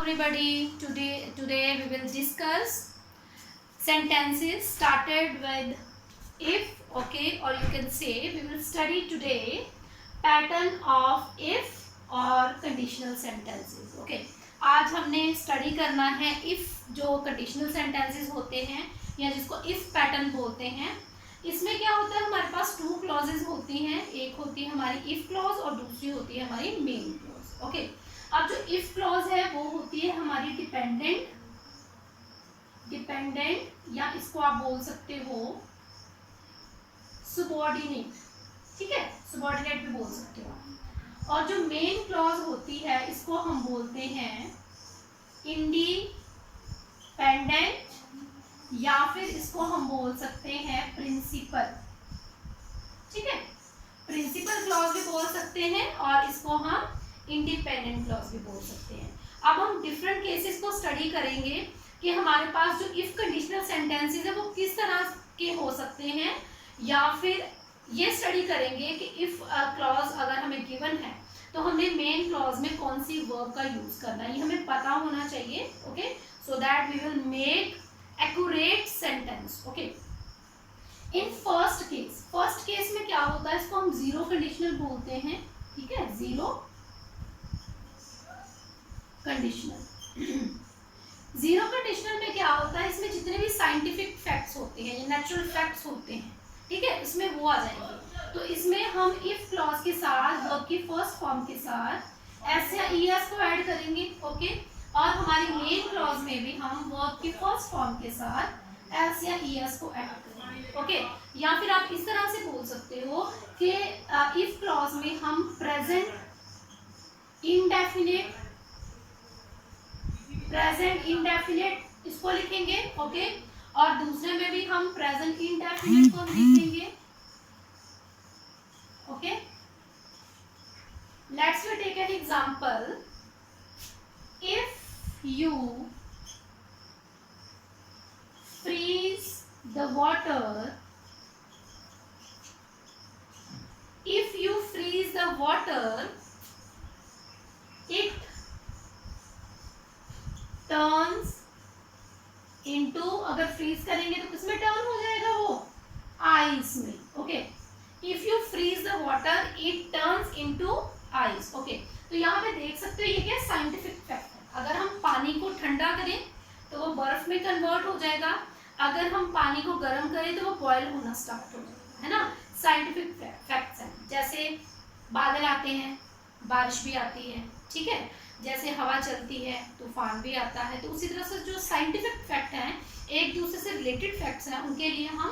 Everybody, today we will discuss sentences started with if, okay, or you can say we will study today pattern of if और conditional sentences. Okay, आज हमने study करना है if जो conditional sentences होते हैं या जिसको if pattern बोलते हैं. इसमें क्या होता है, हमारे पास टू क्लॉजेज होती हैं. एक होती है हमारी if क्लॉज और दूसरी होती है हमारी मेन क्लॉज. ओके, अब जो इफ क्लॉज है वो होती है हमारी डिपेंडेंट या इसको आप बोल सकते हो सबऑर्डिनेट. ठीक है, सबऑर्डिनेट भी बोल सकते हो. और जो मेन क्लॉज होती है इसको हम बोलते हैं इंडिपेंडेंट या फिर इसको हम बोल सकते हैं प्रिंसिपल. ठीक है, प्रिंसिपल क्लॉज भी बोल सकते हैं और इसको हम इंडिपेंडेंट क्लॉज भी बोल सकते हैं. अब हम डिफरेंट केसेस को स्टडी करेंगे कि हमारे पास जो इफ कंडीशनल सेंटेंसेस है वो किस तरह के हो सकते हैं, या फिर ये स्टडी करेंगे कि इफ क्लॉज अगर हमें गिवन है तो हमने मेन क्लॉज में कौन सी वर्ब का यूज करना है, ये हमें पता होना चाहिए. Okay, so that we will make accurate sentence. Okay, in first case में क्या होता है, इसको हम जीरो कंडीशनल बोलते हैं. ठीक है, जीरो कंडीशनल. जीरो कंडीशनल में क्या होता है, इसमें जितने भी साइंटिफिक फैक्ट्स होते हैं या नेचुरल फैक्ट्स होते हैं, ठीक है, इसमें वो आ जाएंगे. तो इसमें हम इफ क्लॉज के साथ वर्ब की फर्स्ट फॉर्म के साथ एस या ईएस को ऐड करेंगे. ओके, और हमारी मेन क्लॉज में भी हम वर्ब की फर्स्ट फॉर्म के साथ एस या ईएस को ऐड करेंगे. ओके, या फिर आप इस तरह से बोल सकते हो कि इफ क्लॉज में हम प्रेजेंट इंडेफिनिट इसको लिखेंगे. ओके, और दूसरे में भी हम प्रेजेंट इंडेफिनिट को लिखेंगे. Okay, let's we take an example. If you freeze the water, if you freeze the water, it turns into, अगर फ्रीज करेंगे तो किसमें टर्न हो जाएगा वो, आइस में. Okay, if you freeze the water it turns into ice. Okay, तो यहाँ पे देख सकते हो ये क्या साइंटिफिक फैक्ट है. अगर हम पानी को ठंडा करें तो वो बर्फ में कन्वर्ट हो जाएगा, अगर हम पानी को गर्म करें तो वो बॉयल होना स्टार्ट हो जाएगा, है ना. साइंटिफिक फैक्ट्स हैं. जैसे बादल आते हैं, बारिश भी आती है. ठीक है, जैसे हवा चलती है, तूफान भी आता है. तो उसी तरह से जो साइंटिफिक फैक्ट हैं, एक दूसरे से रिलेटेड फैक्ट्स हैं, उनके लिए हम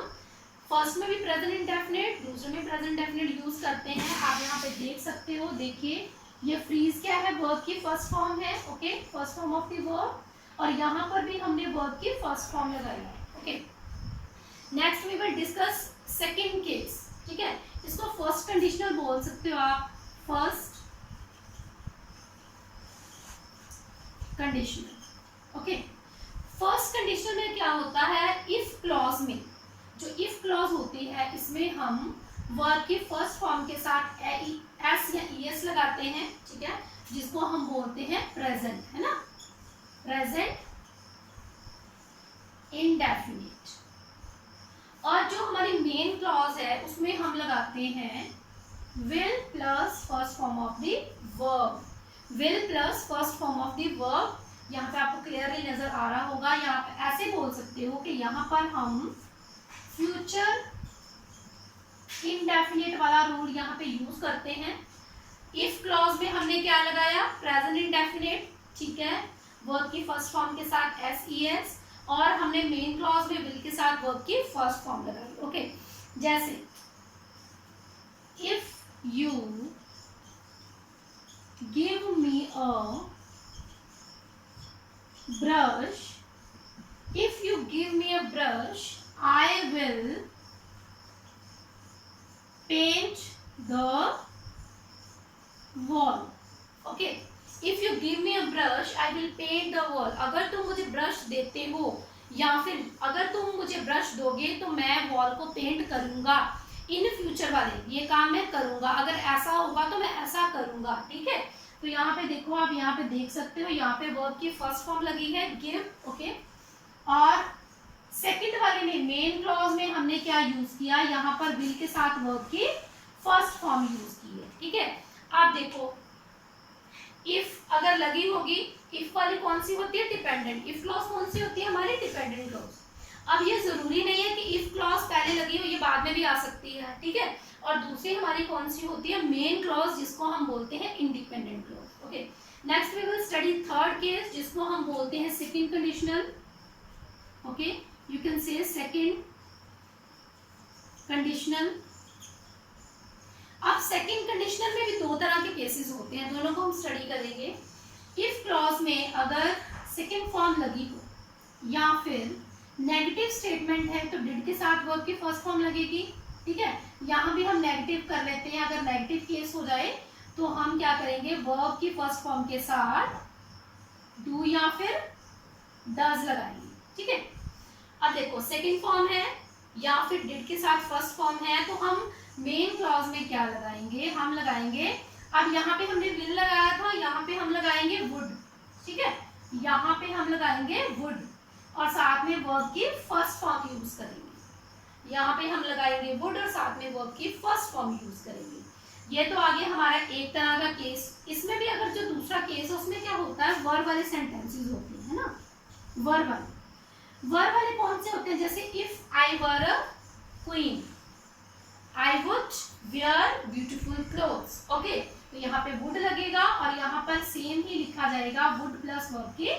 फर्स्ट में भी प्रेजेंट इंडेफिनिट, दूसरे में प्रेजेंट इंडेफिनिट यूज करते हैं. आप यहाँ पे देख सकते हो, देखिए ये फ्रीज क्या है, वर्ब की फर्स्ट फॉर्म है. Okay, first form of the verb, और यहाँ पर भी हमने वर्ब की फर्स्ट फॉर्म लगाई है. Okay, next we will discuss second case. ठीक है, इसको फर्स्ट कंडीशनल बोल सकते हो आप, first conditional. Okay, first conditional में क्या होता है, इफ क्लॉज में जो इफ क्लॉज होती है इसमें हम वर्ब की फर्स्ट फॉर्म के साथ एस या ईएस लगाते हैं. ठीक है, जिसको हम बोलते हैं प्रेजेंट, है ना, प्रेजेंट इंडेफिनिट. और जो हमारी मेन क्लॉज है उसमें हम लगाते हैं will plus first form of the verb. Will plus first form of the verb. यहाँ पे आपको क्लियरली नजर आ रहा होगा. यहाँ पे ऐसे बोल सकते हो कि यहाँ पर हम फ्यूचर इंडेफिनिट वाला रूल यहाँ पे यूज करते हैं. इफ क्लॉज में हमने क्या लगाया, प्रेजेंट इंडेफिनिट. ठीक है, वर्ब की फर्स्ट फॉर्म के साथ एस ई एस, और हमने मेन क्लॉज में विल के साथ वर्ब की फर्स्ट फॉर्म लगाई. ओके, जैसे if you give me a brush, if you give me a brush I will paint the wall. Okay, if you give me a brush I will paint the wall. अगर तुम मुझे brush देते हो या फिर अगर तुम मुझे ब्रश दोगे तो मैं वॉल को पेंट करूंगा. इन फ्यूचर वाले ये काम मैं करूंगा, अगर ऐसा होगा तो मैं ऐसा करूंगा. ठीक है, तो यहाँ पे देखो, आप यहाँ पे देख सकते हो, यहाँ पे वर्ब की फर्स्ट फॉर्म लगी है गिव, ओके। और सेकंड वाले में मेन क्लॉज में हमने क्या यूज किया, यहाँ पर विल के साथ वर्ब की फर्स्ट फॉर्म यूज की है, ठीक है। आप देखो, इफ अगर लगी होगी, इफ वाली कौन सी होती है, डिपेंडेंट। इफ क्लॉज कौन सी होती है, हमारी डिपेंडेंट क्लॉज। अब ये जरूरी नहीं है कि इफ क्लॉज पहले लगी हो, ये बाद में भी आ सकती है, ठीक है। और दूसरी हमारी कौन सी होती है, मेन क्लॉज, जिसको हम बोलते हैं independent clause, okay. Next we will study third case, जिसको हम बोलते हैं second conditional, okay. You can say second conditional. अब सेकंड कंडीशनल में भी दो तरह के केसेस होते हैं, दोनों को हम स्टडी करेंगे। इफ क्लॉज में अगर सेकंड फॉर्म लगी हो या फिर नेगेटिव स्टेटमेंट है तो डिड के साथ वर्ब की फर्स्ट फॉर्म लगेगी, ठीक है। यहाँ भी हम नेगेटिव कर लेते हैं, अगर नेगेटिव केस हो जाए तो हम क्या करेंगे, वर्ब की फर्स्ट फॉर्म के साथ डू या फिर डज लगाएंगे, ठीक है। अब देखो, सेकंड फॉर्म है या फिर डिड के साथ फर्स्ट फॉर्म है, तो हम मेन क्लॉज में क्या लगाएंगे, हम लगाएंगे, अब यहाँ पे हमने विल लगाया था, यहाँ पे हम लगाएंगे वुड, ठीक है। यहाँ पे हम लगाएंगे वुड और साथ में वर्ब की फर्स्ट फॉर्म यूज करेंगे। यहाँ पे हम लगाएंगे वुड और साथ में वर्ब की फर्स्ट फॉर्म यूज करेंगे। ये तो आगे हमारा एक तरह का केस। इसमें भी अगर जो दूसरा केस है उसमें क्या होता है, वर्ब वाले सेंटेंसेस होते हैं ना, वर्ब वाले कौन से होते हैं, जैसे if I were a queen I would wear beautiful clothes, okay. तो यहाँ पे वुड लगेगा और यहाँ पर सेम ही लिखा जाएगा, वुड प्लस वर्ब की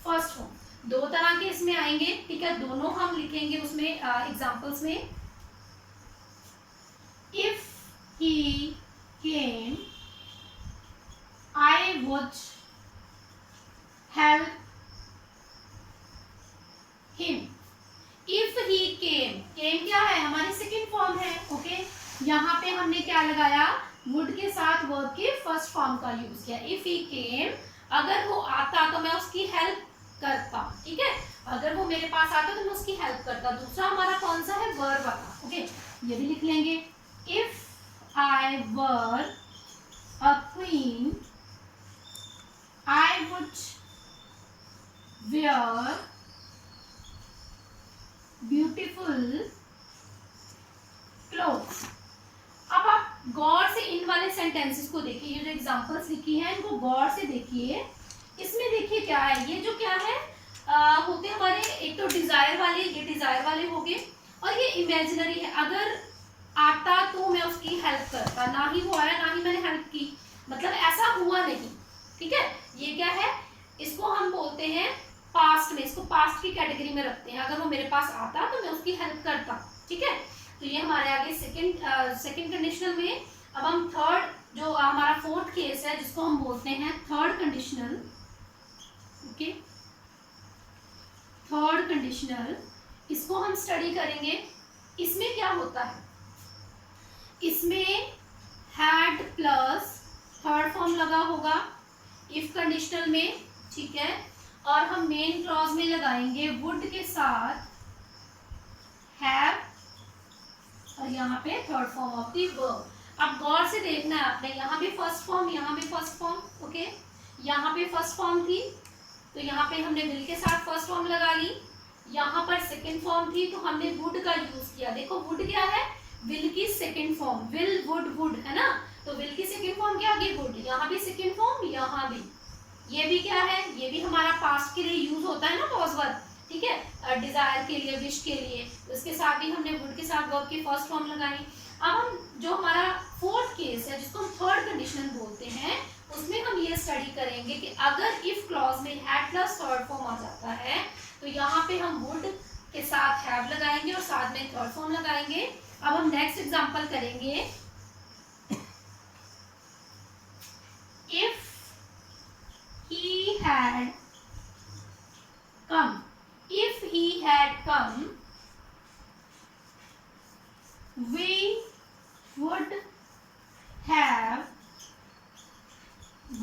फर्स्ट फॉर्म। दो तरह के इसमें आएंगे, ठीक है, दोनों हम लिखेंगे उसमें एग्जांपल्स में। If he came I would help him. If he came, came क्या है, हमारी सेकंड फॉर्म है, ओके। यहाँ पे हमने क्या लगाया, वुड के साथ वर्ब की फर्स्ट फॉर्म का यूज किया। इफ ही केम, अगर वो आता तो मैं उसकी हेल्प करता, ठीक है। अगर वो मेरे पास आता तो मैं उसकी हेल्प करता। दूसरा हमारा कौन सा है, वर्ब वाला, ओके। ये भी लिख लेंगे, if I were a queen I would wear beautiful clothes. अब आप गौर से इन वाले सेंटेंसेस को देखिए, ये जो एग्जांपल्स लिखी हैं इनको गौर से देखिए। इसमें देखिए क्या है, ये जो क्या है, होते हमारे, एक तो डिजायर वाले, ये डिजायर वाले हो गए, और ये इमेजिनरी है। अगर आता तो मैं उसकी हेल्प करता, ना ही वो आया ना ही मैंने हेल्प की, मतलब ऐसा हुआ नहीं, ठीक है। ये क्या है, इसको हम बोलते हैं पास्ट में, इसको पास्ट की कैटेगरी में रखते हैं। अगर वो मेरे पास आता तो मैं उसकी हेल्प करता, ठीक है। तो ये हमारे आगे सेकंड कंडीशनल में। अब हम थर्ड, जो हमारा फोर्थ केस है, जिसको हम बोलते हैं third conditional, okay. Third conditional, इसको हम स्टडी करेंगे। इसमें क्या होता है, इसमें हैड प्लस थर्ड फॉर्म लगा होगा इफ कंडीशनल में, ठीक है। और हम मेन क्लॉज में लगाएंगे वुड के साथ हैव और यहाँ पे third form of the verb. अब गौर से देखना है आपने, यहाँ भी फर्स्ट फॉर्म, यहाँ भी फर्स्ट फॉर्म, ओके। यहाँ पे फर्स्ट फॉर्म थी तो यहाँ पे हमने विल के साथ फर्स्ट फॉर्म लगा ली। यहाँ पर सेकंड फॉर्म थी तो हमने वुड का यूज किया। देखो वुड क्या है, विल की second form, will would would है ना, तो विल की सेकंड फॉर्म क्या आ गई, वुड। यहाँ भी सेकंड फॉर्म, यहाँ भी। ये भी क्या है, ये भी हमारा पास्ट के लिए यूज होता है ना, पॉज वर्ब, ठीक है, डिजायर के लिए, विश के लिए। उसके साथ भी हमने वुड के साथ वर्ब की फर्स्ट फॉर्म लगाई। अब हम जो हमारा फोर्थ केस है, जिसको हम थर्ड कंडीशनल बोलते हैं, उसमें हम ये स्टडी करेंगे कि अगर इफ क्लॉज में हैड प्लस थर्ड फॉर्म आ जाता है तो यहाँ पे हम वुड के साथ हैव लगाएंगे और साथ में थर्ड फॉर्म लगाएंगे। अब हम नेक्स्ट एग्जांपल करेंगे। If he had come, if he had come we would have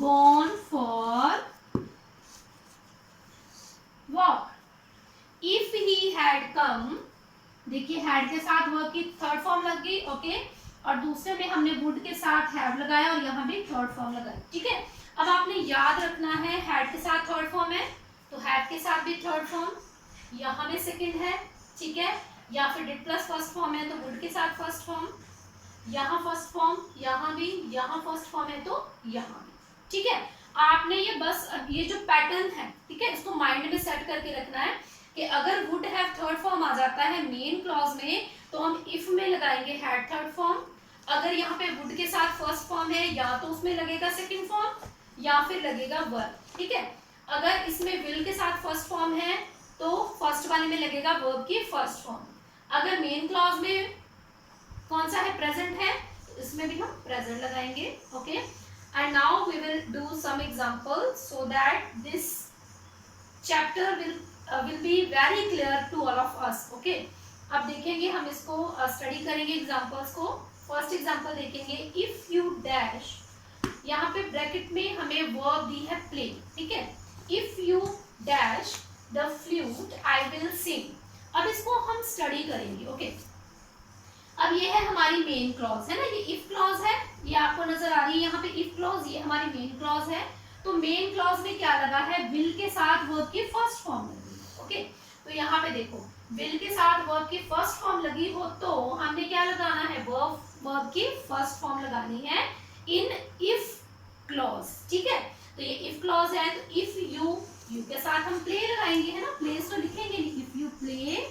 gone for walk। if he had come, देखिए had के साथ वर्ब की थर्ड फॉर्म लग गई, ओके। और दूसरे में हमने would के साथ have लगाया और यहाँ भी थर्ड फॉर्म लगाई, ठीक है। अब आपने याद रखना है हैड के साथ थर्ड फॉर्म है तो हैड के साथ भी थर्ड फॉर्म, यहाँ में सेकंड है, ठीक है, या फिर डिड प्लस फर्स्ट फॉर्म है तो वुड के साथ फर्स्ट फॉर्म, यहाँ फर्स्ट फॉर्म, यहाँ भी, यहाँ फर्स्ट फॉर्म है तो यहाँ भी, ठीक है। आपने ये बस ये जो पैटर्न है, ठीक है, इसको माइंड में सेट करके रखना है कि अगर वुड हैव थर्ड फॉर्म आ जाता है मेन क्लॉज में तो हम इफ में लगाएंगे हैड थर्ड फॉर्म, अगर यहाँ पे वुड के साथ फर्स्ट फॉर्म है या तो उसमें लगेगा सेकंड फॉर्म या फिर लगेगा वर्ब, ठीक है। अगर इसमें विल के साथ फर्स्ट फॉर्म है तो फर्स्ट वाले में लगेगा वर्ब की फर्स्ट फॉर्म, अगर मेन क्लॉज में कौन सा है प्रेजेंट है तो इसमें भी हम प्रेजेंट लगाएंगे, okay. And now we will do some examples so that this chapter will be very clear to all of us, okay. अब देखेंगे हम इसको स्टडी करेंगे एग्जांपल्स को। फर्स्ट एग्जांपल देखेंगे, इफ यू डैश, यहाँ पे ब्रैकेट में हमें वर्ब दी है प्ले, ठीक है, if you dash the flute I will sing. अब इसको हम स्टडी करेंगे, ओके। अब ये है हमारी मेन क्लॉज, है ना, ये इफ क्लॉज है, ये आपको नजर आ रही है यहाँ पे इफ क्लॉज, ये हमारी मेन क्लॉज है। तो मेन क्लॉज में क्या लगा है, विल के साथ वर्ब की फर्स्ट फॉर्म लगी है, ओके। तो यहाँ पे देखो विल के साथ वर्ब की फर्स्ट फॉर्म लगी हो तो हमने क्या लगाना है, वर्ब की फर्स्ट फॉर्म लगानी है इन इफ क्लॉज, ठीक है। तो ये इफ क्लॉज है तो इफ यू के साथ हम प्ले लगाएंगे, है ना, प्लेस तो लिखेंगे नहीं, if you play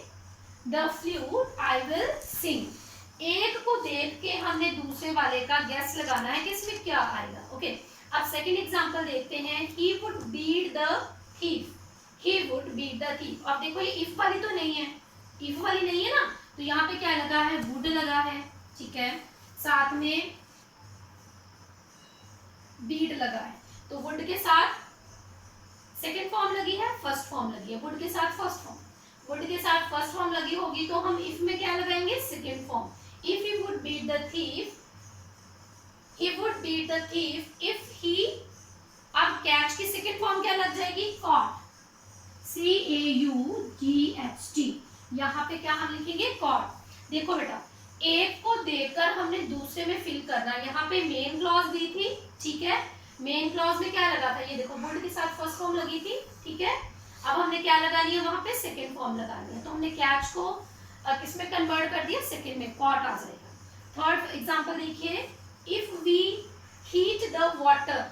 the flute I will sing. एक को देख के हमने दूसरे वाले का गेस लगाना है कि इसमें क्या आएगा, ओके। अब सेकंड एग्जांपल देखते हैं, he would beat the thief, he would beat the thief। अब देखो ये if वाली तो नहीं है, if वाली नहीं है ना, तो यहाँ पे क्या लगा है, would लगा है, ठीक है, साथ में beat लगा है, तो would के साथ सेकंड फॉर्म लगी है, फर्स्ट फॉर्म लगी है, would के साथ फर्स्ट फॉर्म, would के साथ फर्स्ट फॉर्म लगी होगी तो हम if में क्या लगाएंगे, second form. If he would beat the thief, he would beat the thief if he, अब कैच की सेकंड फॉर्म क्या लग जाएगी, caught, CAUGHT। यहाँ पे क्या हम लिखेंगे, caught। देखो बेटा एक को देखकर हमने दूसरे में फिल करना, यहाँ पे मेन क्लॉज दी थी, ठीक है, मेन क्लॉज में क्या लगा था, ये देखो वुड के साथ फर्स्ट फॉर्म लगी थी, ठीक है। अब हमने क्या लगा लिया, वहां पे सेकंड फॉर्म लगा लिया, तो हमने कैच को किसमें कन्वर्ट कर दिया, सेकंड में, कॉट आ जाएगा। थर्ड एग्जांपल देखिए, if we heat the water,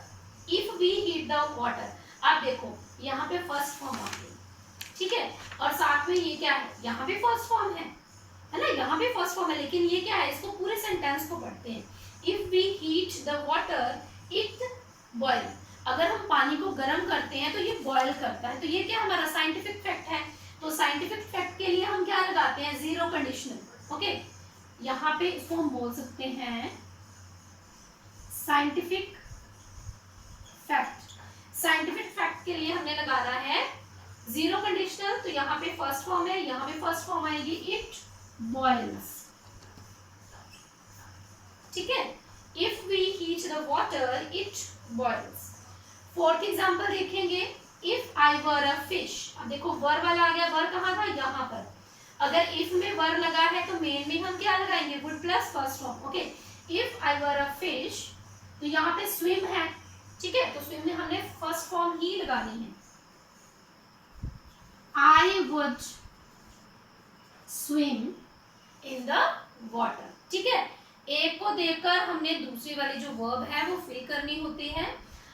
if we heat the water. अब देखो यहाँ पे फर्स्ट फॉर्म आ गई, ठीक है, और साथ में ये क्या है, यहाँ भी फर्स्ट फॉर्म है ना, यहाँ भी फर्स्ट फॉर्म है, लेकिन ये क्या है, इसको पूरे सेंटेंस को पढ़ते हैं, if we heat the water it boil. अगर हम पानी को गर्म करते हैं तो ये बॉयल करता है, तो ये क्या हमारा साइंटिफिक फैक्ट है। तो साइंटिफिक फैक्ट के लिए हम क्या लगाते हैं, जीरो कंडीशनल, ओके। यहाँ पे इसको हम बोल सकते हैं साइंटिफिक फैक्ट। साइंटिफिक फैक्ट के लिए हमने लगाना है जीरो कंडीशनल, तो यहाँ पे फर्स्ट फॉर्म है, यहाँ पे फर्स्ट फॉर्म आएगी, इट बॉइल्स, ठीक है, if we heat the water it boils. Fourth example देखेंगे, if I were a fish. अब देखो वर वाला आ गया, वर कहाँ था, यहाँ पर। अगर इफ में वर लगा है तो मेन में हम क्या लगाएंगे, would plus first form, okay. If I were a fish, तो यहाँ पे स्विम है, ठीक है, तो स्विम में हमने फर्स्ट फॉर्म ही लगानी है, I would swim in the water, ठीक है। एक को देखकर हमने दूसरी वाली जो वर्ब है वो फिल करनी होती है।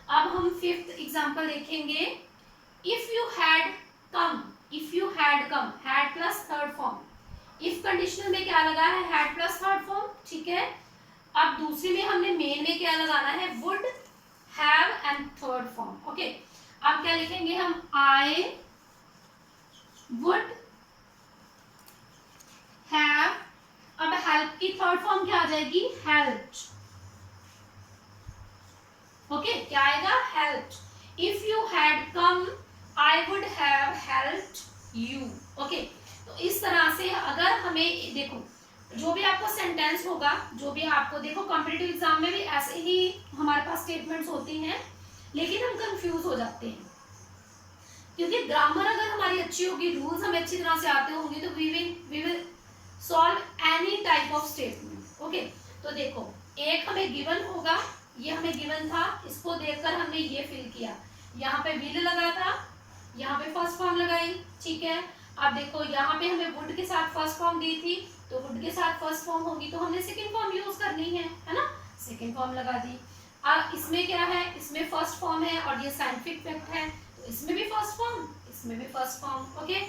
अब हम फिफ्थ एग्जांपल देखेंगे, if you had come, if you had come, had plus third form, if conditional में क्या लगा है, हैड प्लस थर्ड फॉर्म, ठीक है। अब दूसरी में हमने मेन में क्या लगाना है, would have and third form, okay. अब क्या लिखेंगे हम, आई वुड हैव, अब हेल्प की थर्ड फॉर्म क्या आ जाएगी, हेल्प्ड, ओके, क्या आएगा, helped. If you had come I would have helped you, okay. तो इस तरह से अगर हमें देखो जो भी आपको सेंटेंस होगा, जो भी आपको देखो कॉम्पिटिटिव एग्जाम में भी ऐसे ही हमारे पास स्टेटमेंट्स होती हैं, लेकिन हम कंफ्यूज हो जाते हैं क्योंकि ग्रामर अगर हमारी अच्छी होगी, रूल्स हमें अच्छी तरह से आते होंगे तो we will solve any type of statement, okay. तो देखो एक हमें गिवन होगा, ये हमें गिवन था, इसको देखकर हमने ये फिल किया। यहाँ पे विल लगा था, यहाँ पे फर्स्ट फॉर्म लगाई, ठीक है। अब देखो यहाँ पे हमें वुड के साथ फर्स्ट फॉर्म दी थी, तो वुड के साथ फर्स्ट फॉर्म होगी तो हमने सेकंड फॉर्म यूज करनी है ना, सेकंड फॉर्म लगा दी। अब इसमें क्या है, इसमें फर्स्ट फॉर्म है और ये साइंटिफिक फैक्ट है, तो इसमें भी फर्स्ट फॉर्म, इसमें भी फर्स्ट फॉर्म, ओके।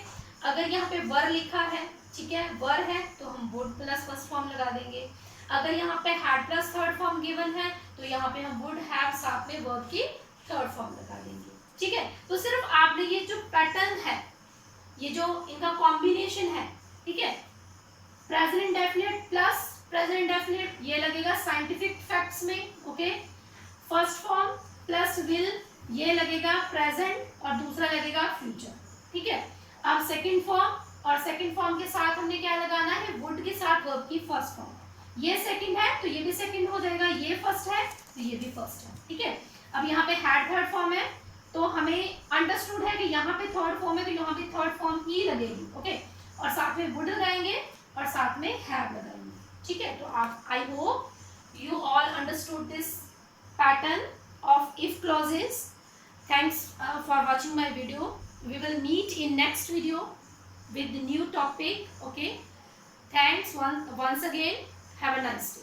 अगर यहाँ पे वर लिखा है, ठीक है, वर है तो हम वुड प्लस फर्स्ट फॉर्म लगा देंगे। अगर यहाँ पे had plus third form given है तो यहाँ पे हम वुड हैव साथ में वर्ब की थर्ड फॉर्म लगा देंगे, ठीक है। तो सिर्फ आपने ये जो पैटर्न है, ये जो इनका कॉम्बिनेशन है, ठीक है, present indefinite plus present indefinite, ये लगेगा साइंटिफिक फैक्ट्स में, okay. First form plus will, ये लगेगा प्रेजेंट और दूसरा लगेगा फ्यूचर, ठीक है। अब सेकंड फॉर्म, और सेकंड फॉर्म के साथ हमने क्या लगाना है, वुड के साथ वर्ब की फर्स्ट फॉर्म। ये सेकंड है तो ये भी सेकंड हो जाएगा, ये फर्स्ट है तो ये भी फर्स्ट है, ठीक है। अब यहाँ पे हैड थर्ड फॉर्म है तो हमें अंडरस्टूड है कि यहाँ पे थर्ड फॉर्म है तो यहाँ पे थर्ड फॉर्म ही लगेगी, ओके। और साथ में वुड लगाएंगे और साथ में हैव लगाएंगे, ठीक है। तो आप, I hope you all understood this pattern of if clauses. Thanks for watching my video. We will meet in next video with the new topic, okay. Thanks once again. Have a nice day.